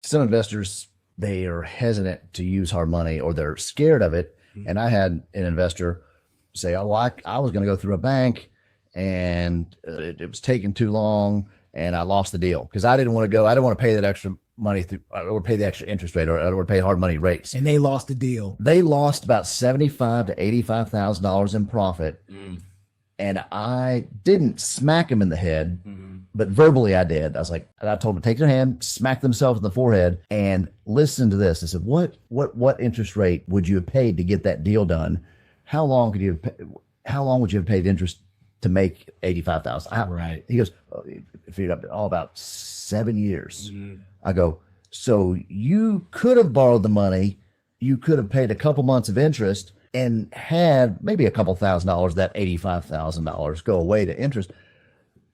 some investors, they are hesitant to use hard money or they're scared of it. And I had an investor say, "Oh, well, I was going to go through a bank and it was taking too long and I lost the deal because I didn't want to go. I didn't want to pay that extra money through or pay the extra interest rate or pay hard money rates." And they lost the deal. They lost about 75 to $85,000 in profit. And I didn't smack him in the head, but verbally I did. I was like, and I told him to take their hand, smack themselves in the forehead, and listen to this. I said, what interest rate would you have paid to get that deal done? How long would you have paid interest to make 85,000? Right. He goes, figured out all about 7 years. I go, so you could have borrowed the money, you could have paid a couple months of interest and had maybe a couple $1,000s, that $85,000 go away to interest,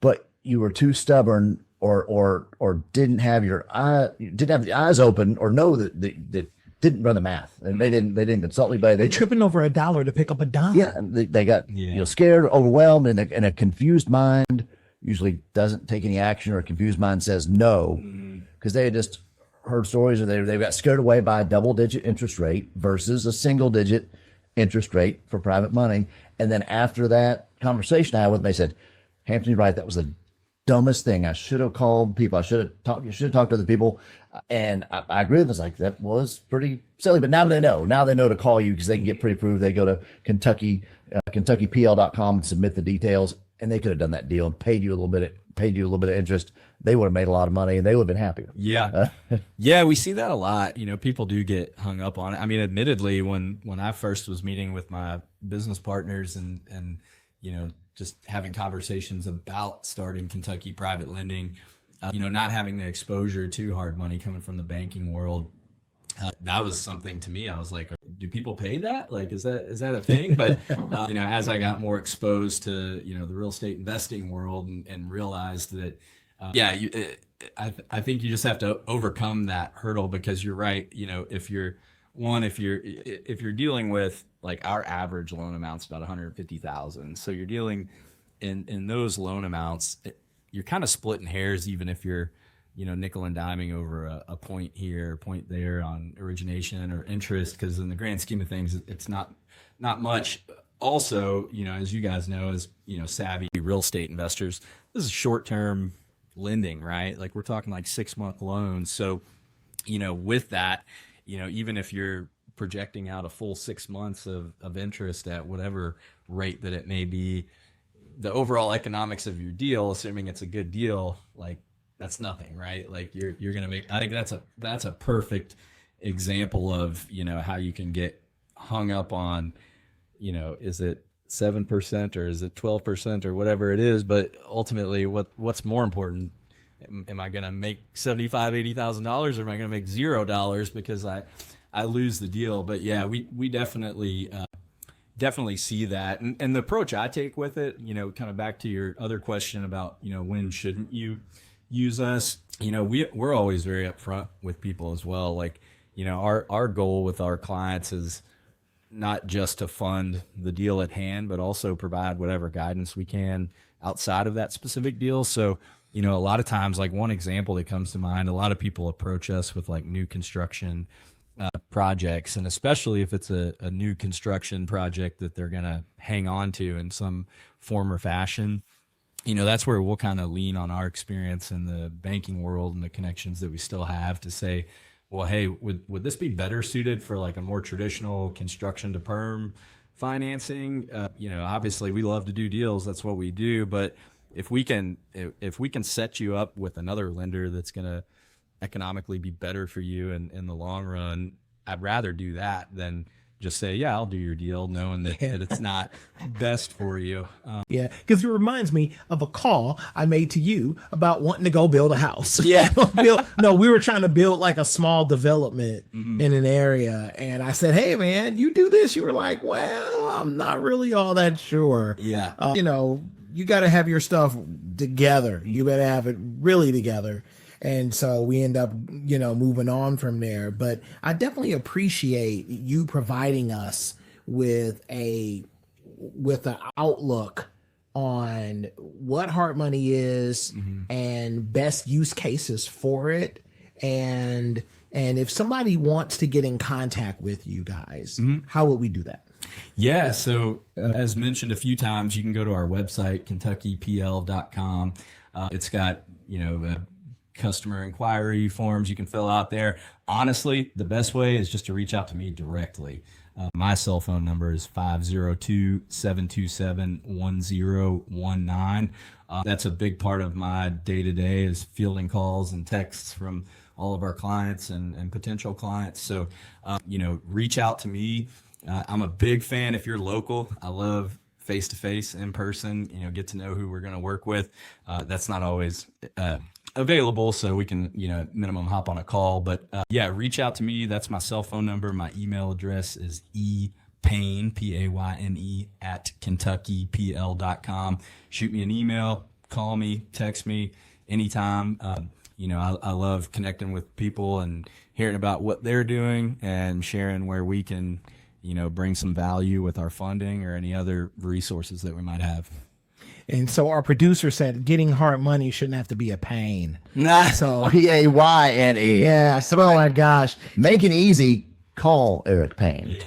but you were too stubborn or didn't have the eyes open or know that didn't run the math and they didn't consult anybody. They Tripping over a dollar to pick up a dime. yeah, and they got scared, overwhelmed, and a confused mind usually doesn't take any action, or a confused mind says no because they just heard stories or they got scared away by a double-digit interest rate versus a single-digit interest rate for private money. And then after that conversation I had with them, they said, "Hampton, you're right. That was the dumbest thing. I should have called people. You should have talked to other people." And I agree with them. It's like, that was pretty silly. But now they know. Now they know to call you because they can get pre-approved. They go to KentuckyPL.com and submit the details. And they could have done that deal and paid you a little bit of interest. They would have made a lot of money and they would have been happier. Yeah. Yeah, we see that a lot. People do get hung up on it. I mean, admittedly, when I first was meeting with my business partners and just having conversations about starting Kentucky Private Lending, not having the exposure to hard money coming from the banking world, that was something to me. I was like, do people pay that? Like, is that a thing? But, as I got more exposed to, the real estate investing world and realized that, I think you just have to overcome that hurdle because you're right. If you're dealing with, like, our average loan amount's about 150,000. So you're dealing in those loan amounts, you're kind of splitting hairs, even if you're, nickel and diming over a point here, a point there on origination or interest, because in the grand scheme of things, it's not much. Also, as you guys know, as savvy real estate investors, this is short-term lending, right? Like, we're talking like 6-month loans. So, with that, even if you're projecting out a full 6 months of interest at whatever rate that it may be, the overall economics of your deal, assuming it's a good deal, like, that's nothing, right? Like, you're gonna make. I think that's a perfect example of how you can get hung up on, is it 7% or is it 12% or whatever it is, but ultimately, what's more important? Am I gonna make $80,000 or am I gonna make $0 because I lose the deal? But yeah, we definitely see that, and the approach I take with it, kind of back to your other question about when shouldn't you use us, we're always very upfront with people as well. Like, our goal with our clients is not just to fund the deal at hand, but also provide whatever guidance we can outside of that specific deal. So, a lot of times, like, one example that comes to mind, a lot of people approach us with, like, new construction projects, and especially if it's a new construction project that they're going to hang on to in some form or fashion, that's where we'll kind of lean on our experience in the banking world and the connections that we still have to say, well, hey, would this be better suited for, like, a more traditional construction to perm financing? Obviously we love to do deals. That's what we do. But if we can set you up with another lender that's going to economically be better for you in the long run, I'd rather do that than just say, yeah, I'll do your deal, knowing that it's not best for you. Yeah, because it reminds me of a call I made to you about wanting to go build a house. Yeah. We were trying to build, like, a small development in an area. And I said, hey, man, you do this. You were like, well, I'm not really all that sure. Yeah. You got to have your stuff together. You better have it really together. And so we end up, moving on from there. But I definitely appreciate you providing us with an outlook on what hard money is and best use cases for it. And if somebody wants to get in contact with you guys, how would we do that? Yeah, so as mentioned a few times, you can go to our website, KentuckyPL.com. It's got, customer inquiry forms you can fill out there. Honestly, the best way is just to reach out to me directly. My cell phone number is 502-727-1019. That's a big part of my day-to-day is fielding calls and texts from all of our clients and potential clients. So, reach out to me. I'm a big fan if you're local. I love face-to-face, in person, get to know who we're going to work with. That's not always available, so we can, minimum hop on a call. But reach out to me. That's my cell phone number. My email address is epayne, Payne, at KentuckyPL.com. Shoot me an email, call me, text me anytime. I love connecting with people and hearing about what they're doing and sharing where we can, bring some value with our funding or any other resources that we might have. And so our producer said getting hard money shouldn't have to be a pain. So Payne. yeah, so oh my gosh. Make it easy. Call Eric Payne.